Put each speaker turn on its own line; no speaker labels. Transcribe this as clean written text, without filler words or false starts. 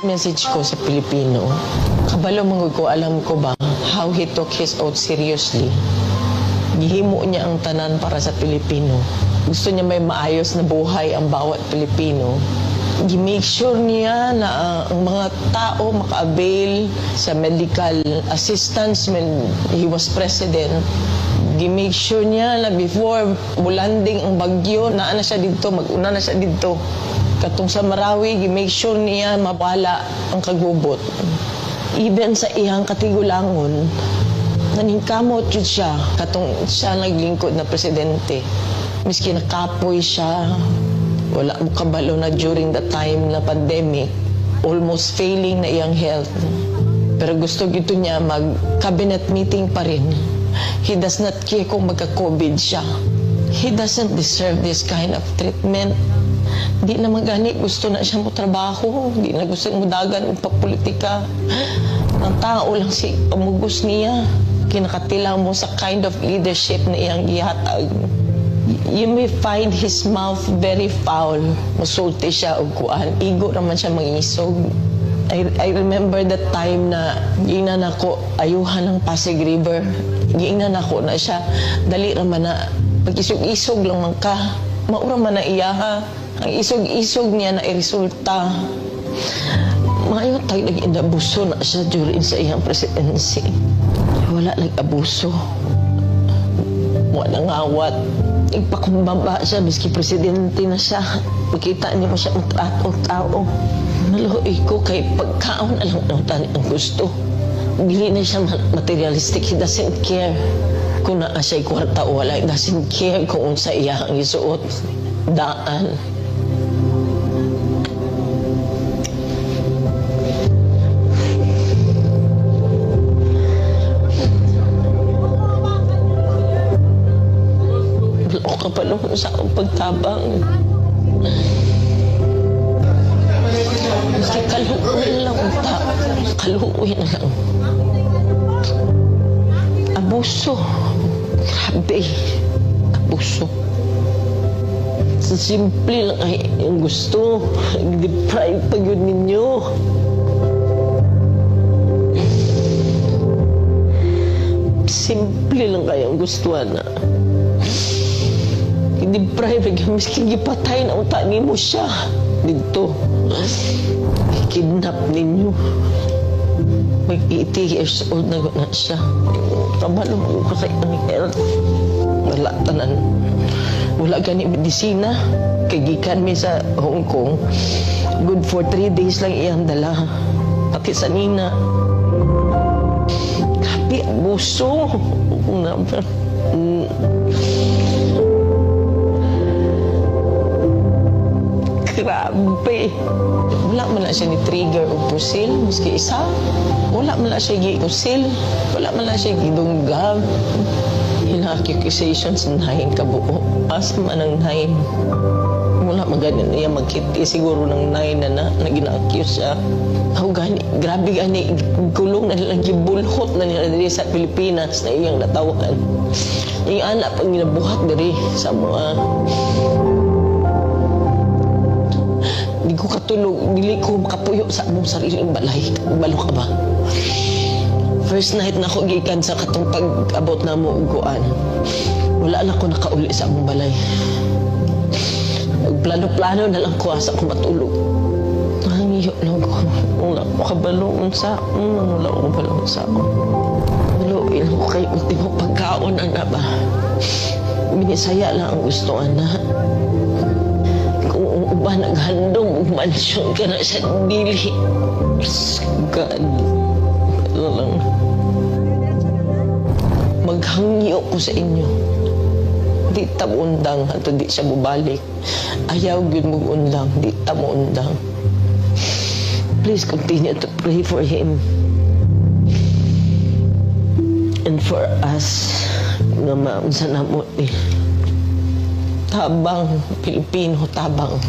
Message ko sa Pilipino, kabalo mangod ko, alam ko ba how he took his oath seriously. Gihimo niya ang tanan para sa Pilipino. Gusto niya may maayos na buhay ang bawat Pilipino. Gi-make sure niya na ang mga tao maka-avail sa medical assistance when he was president. Gi-make sure niya na before bulanding ang bagyo, naana siya dito, mag-una na siya dito. Katong sa Marawi, gi-make sure niya mabala ang kagubot. Even sa iyang katigulangon, naningkamot yun siya. Katong siya naglingkod na presidente. Miski nakapoy siya, wala mo kabalo na during the time na pandemic, almost failing na iyang health. Pero gusto gito niya mag-cabinet meeting pa rin. He does not care kung magka-COVID siya. He doesn't deserve this kind of treatment. Di na magani, gusto na siya mo trabaho. Di na gusto mo dagan o papolitika. Ang tao lang si pamugos niya. Kinakatilang mo sa kind of leadership na iyang gihatag. You may find his mouth very foul. Masulti siya o kuan. Igo naman siya mangisog. I remember that time na giingnan ako ayuhan ng Pasig River. Giingnan ako na siya. Dali naman na pag-isog-isog lang man ka. Maura man na iya ha. Ang isog-isog niya na iresulta. Maayot tayo nag-inabuso na siya during sa iyang presidency. Wala nag-abuso. Wala ngawat. Ipakambaba siya, miski presidente na siya. Makita niyo mo siya ang tao. Naluoy ko kay pagkaon alam ng tani ang gusto. Dili na siya materialistic. He doesn't care kung naa siya'y kwarta o wala. He doesn't care kung sa iya ang isuot. Daan. Wala ko kapalong sa akong pagtabang. Kasi kaluoy lang ang tao. Kaluoy na lang. Abuso. Grabe. Abuso. Sa simple lang ay yung gusto. Deprive pa yun ninyo. Simple lang kaya ang gusto na. Deprive lagi. Miski gipatay na utak mo siya. Dito. Kidnap ninyo. Mag-80 years old na siya. Kabalo mo ko sa iyang health. Wala tanan. Wala gani medisina. Kagikan mi sa Hong Kong. Good for 3 days lang iyang dala. Pati sa nina. Grabe, abuso. Grabe. Wala man na siya ni trigger o pusil. Miski isa. Wala man na siya gi-usil. Wala man na siya gidunggab. Ina-accusations ng 9 kabuo. Asa man ang 9. Wala maganin niya magkiti. Siguro ng 9 na gina-accuse siya. Gani, grabe gani. Gulong na nilang gibulhot na nila diri sa Pilipinas na iyang natawan. Yung anak pag ginabuhat diri sa mga... Di ko katulog, dili ko makapuyo sa among sariling balay. Balo ka ba? First night na ako gikan sa katong pag-abot na mo uguan. Wala na ako nakauli sa among balay. Nagplano-plano na lang ko asa ko matulog. Nangiyo lang ko. Wala ko kabalong sa wala ko kabalong sa Maluin ko kay ultimo pagkaon na ba? Minisaya lang ang gusto na. Ba naghandong mansyon ka na sa dili. God. Ano lang. Maghangyo ko sa inyo. Di tamundang ato di siya bubalik. Ayaw yun mag-undang. Di tamundang. Please continue to pray for him. And for us na maunsa na mo ni. Tabang, Pilipino, tabang.